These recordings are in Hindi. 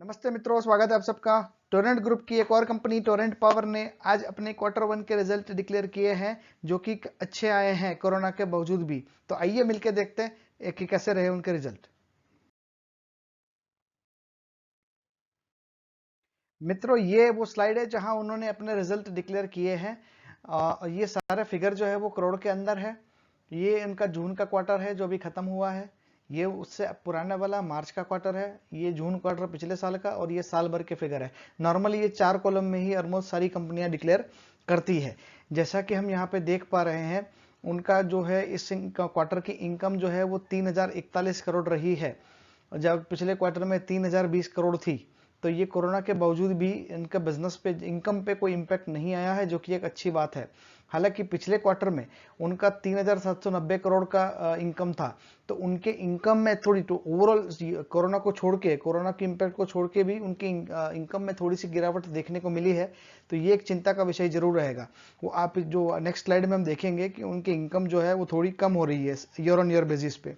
नमस्ते मित्रों, स्वागत है आप सबका। टोरेंट ग्रुप की एक और कंपनी टोरेंट पावर ने आज अपने क्वार्टर 1 के रिजल्ट डिक्लेयर किए हैं, जो कि अच्छे आए हैं कोरोना के बावजूद भी। तो आइए मिलके देखते हैं कि कैसे रहे उनके रिजल्ट। मित्रों, ये वो स्लाइड है जहां उन्होंने अपने रिजल्ट डिक्लेयर किए हैं। ये सारे फिगर जो है वो करोड़ के अंदर है। ये इनका जून का क्वार्टर है जो अभी खत्म हुआ है। ये उससे पुराने वाला मार्च का क्वार्टर है। ये जून क्वार्टर पिछले साल का, और ये साल भर के फिगर है। नॉर्मली ये 4 कॉलम में ही ऑलमोस्ट सारी कंपनियां डिक्लेयर करती है। जैसा कि हम यहाँ पे देख पा रहे हैं, उनका जो है इस क्वार्टर की इनकम जो है वो 3041 करोड़ रही है, जब पिछले क्वार्टर में 3020 करोड़ थी। तो ये कोरोना के बावजूद भी इनका बिजनेस पे, इनकम पे कोई इम्पैक्ट नहीं आया है, जो कि एक अच्छी बात है। हालांकि पिछले क्वार्टर में उनका 3790 करोड़ का इनकम था। तो उनके इनकम में थोड़ी, तो ओवरऑल कोरोना को छोड़ के, कोरोना के इम्पैक्ट को छोड़ के भी उनकी इनकम में थोड़ी सी गिरावट देखने को मिली है। तो ये एक चिंता का विषय जरूर रहेगा। वो आप जो नेक्स्ट स्लाइड में हम देखेंगे कि उनकी इनकम जो है वो थोड़ी कम हो रही है ईयर ऑन ईयर बेसिस पे।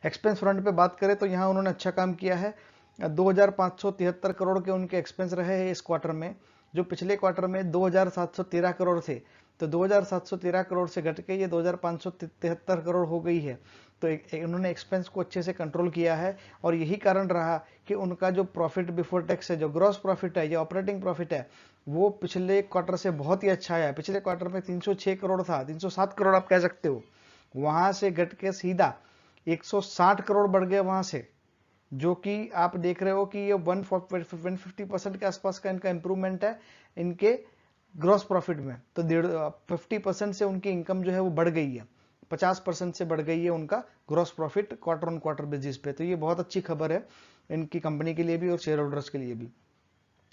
एक्सपेंस फ्रंट पे बात करें तो यहाँ उन्होंने अच्छा काम किया है। 2573 करोड़ के उनके एक्सपेंस रहे हैं इस क्वार्टर में, जो पिछले क्वार्टर में 2713 करोड़ थे। तो 2713 करोड़ से घट के ये 2573 करोड़ हो गई है। तो उन्होंने एक्सपेंस को अच्छे से कंट्रोल किया है, और यही कारण रहा कि उनका जो प्रॉफिट बिफोर टैक्स है, जो ग्रॉस प्रॉफिट है या ऑपरेटिंग प्रॉफिट है, वो पिछले क्वार्टर से बहुत ही अच्छा आया। पिछले क्वार्टर में 306 करोड़ था, 307 करोड़ आप कह सकते हो। वहां से घट के सीधा 160 करोड़ बढ़ गए वहां से, जो कि आप देख रहे हो कि ये 150% के आसपास का इनका इंप्रूवमेंट है इनके ग्रॉस प्रॉफिट में। तो 50% से उनकी इनकम जो है वो बढ़ गई है, 50% से बढ़ गई है उनका gross profit quarter on quarter basis पे। तो ये बहुत अच्छी खबर है इनकी कंपनी के लिए भी और शेयर होल्डर्स के लिए भी।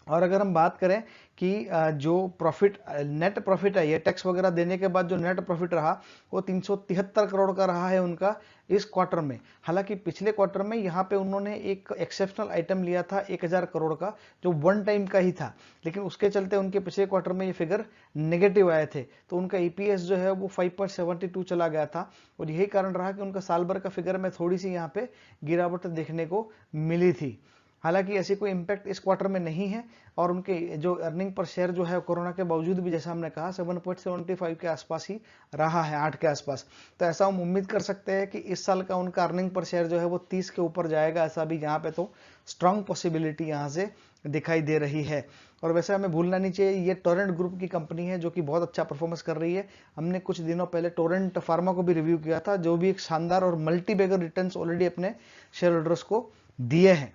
और अगर हम बात करें कि जो प्रॉफिट, नेट प्रॉफिट है, ये टैक्स वगैरह देने के बाद जो नेट प्रॉफिट रहा वो 373 करोड़ का रहा है उनका इस क्वार्टर में। हालांकि पिछले क्वार्टर में यहाँ पे उन्होंने एक एक्सेप्शनल आइटम लिया था 1000 करोड़ का, जो वन टाइम का ही था, लेकिन उसके चलते उनके पिछले क्वार्टर में ये फिगर नेगेटिव आए थे। तो उनका ईपीएस जो है वो 5.72 चला गया था, और यही कारण रहा कि उनका साल भर का फिगर में थोड़ी सी यहाँ पे गिरावट देखने को मिली थी। हालांकि ऐसी कोई इंपैक्ट इस क्वार्टर में नहीं है, और उनके जो अर्निंग पर शेयर जो है कोरोना के बावजूद भी, जैसा हमने कहा, 7.75 के आसपास ही रहा है, 8 के आसपास। तो ऐसा हम उम्मीद कर सकते हैं कि इस साल का उनका अर्निंग पर शेयर जो है वो 30 के ऊपर जाएगा। ऐसा भी यहाँ पे तो स्ट्रांग पॉसिबिलिटी यहाँ से दिखाई दे रही है। और वैसे हमें भूलना नहीं चाहिए, ये टोरेंट ग्रुप की कंपनी है जो कि बहुत अच्छा परफॉर्मेंस कर रही है। हमने कुछ दिनों पहले टोरेंट फार्मा को भी रिव्यू किया था, जो भी एक शानदार और मल्टी बैगर रिटर्न्स ऑलरेडी अपने शेयर होल्डर्स को दिए हैं।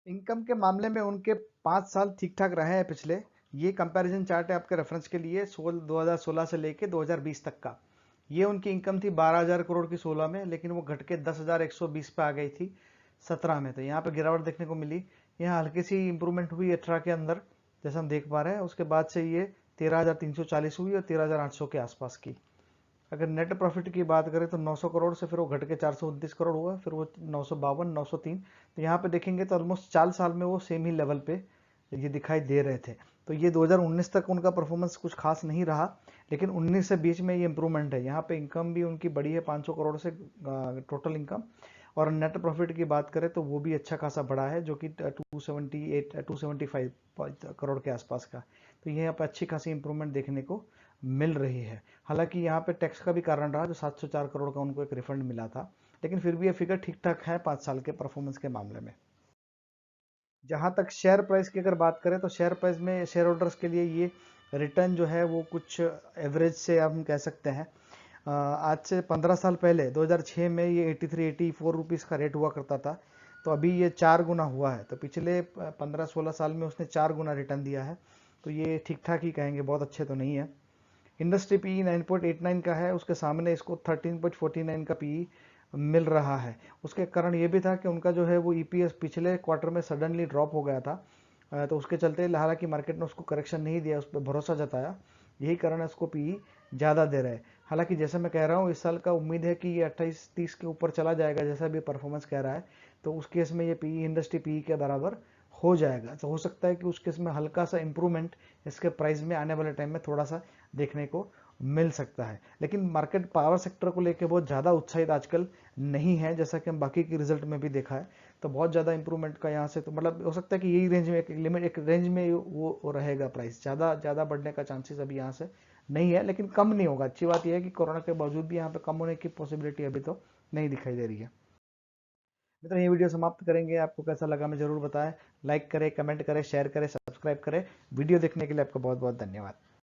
इनकम के मामले में उनके 5 साल ठीक ठाक रहे हैं पिछले। ये कंपैरिजन चार्ट है आपके रेफरेंस के लिए, 2016 से लेके 2020 तक का। ये उनकी इनकम थी 12,000 करोड़ की 16 में, लेकिन वो घट के 10,120 पे आ गई थी 17 में। तो यहाँ पे गिरावट देखने को मिली। यहाँ हल्की सी इंप्रूवमेंट हुई 18 के अंदर, जैसा हम देख पा रहे हैं। उसके बाद से ये 13,340 हुई और 13,800 के आसपास की। अगर नेट प्रॉफिट की बात करें तो 900 करोड़ से फिर वो घट के 429 करोड़ हुआ, फिर वो 952, 903। तो यहाँ पे देखेंगे तो ऑलमोस्ट 4 साल में वो सेम ही लेवल पे ये दिखाई दे रहे थे। तो ये 2019 तक उनका परफॉर्मेंस कुछ खास नहीं रहा, लेकिन 19 से बीच में ये इंप्रूवमेंट है। यहाँ पे इनकम भी उनकी बड़ी है 500 करोड़ से, टोटल इनकम। और नेट प्रॉफिट की बात करें तो वो भी अच्छा खासा बड़ा है, जो कि 275 करोड़ के आसपास का। तो यहाँ पे अच्छी खासी इंप्रूवमेंट देखने को मिल रही है। हालांकि यहाँ पे टैक्स का भी कारण रहा, जो 704 करोड़ का उनको एक रिफंड मिला था, लेकिन फिर भी ये फिगर ठीक ठाक है 5 साल के परफॉर्मेंस के मामले में। जहां तक शेयर प्राइस की अगर बात करें तो शेयर प्राइस में शेयर होल्डर्स के लिए ये रिटर्न जो है वो कुछ एवरेज से हम कह सकते हैं। आज से 15 साल पहले 2006 में ये 83-84 रुपीज़ का रेट हुआ करता था। तो अभी ये 4 गुना हुआ है। तो पिछले 15-16 साल में उसने 4 गुना रिटर्न दिया है। तो ये ठीक ठाक ही कहेंगे, बहुत अच्छे तो नहीं है। इंडस्ट्री पीई 9.89 का है, उसके सामने इसको 13.49 का पीई मिल रहा है। उसके कारण ये भी था कि उनका जो है वो ईपीएस पिछले क्वार्टर में सडनली ड्रॉप हो गया था। तो उसके चलते हालांकि मार्केट ने उसको करेक्शन नहीं दिया, उस पर भरोसा जताया, यही कारण है उसको पीई ज़्यादा दे रहे हैं। हालांकि जैसे मैं कह रहा हूँ, इस साल का उम्मीद है कि ये 28-30 के ऊपर चला जाएगा, जैसा भी परफॉर्मेंस कह रहा है। तो उस केस में ये पीई इंडस्ट्री पीई के बराबर हो जाएगा। तो हो सकता है कि उस केस में हल्का सा इंप्रूवमेंट इसके प्राइस में आने वाले टाइम में थोड़ा सा देखने को मिल सकता है। लेकिन मार्केट पावर सेक्टर को लेकर बहुत ज़्यादा उत्साहित आजकल नहीं है, जैसा कि हम बाकी की रिजल्ट में भी देखा है। तो बहुत ज़्यादा इंप्रूवमेंट का यहाँ से तो मतलब हो सकता है कि यही रेंज में एक लिमिट, एक रेंज में वो रहेगा प्राइस, ज़्यादा बढ़ने का चांसेस अभी यहाँ से नहीं है, लेकिन कम नहीं होगा। अच्छी बात यह है कि कोरोना के बावजूद भी यहाँ पे कम होने की पॉसिबिलिटी अभी तो नहीं दिखाई दे रही है। मित्रों, ये वीडियो समाप्त करेंगे। आपको कैसा लगा हमें जरूर बताएं। लाइक करें, कमेंट करें, शेयर करें, सब्सक्राइब करें। वीडियो देखने के लिए आपका बहुत बहुत धन्यवाद।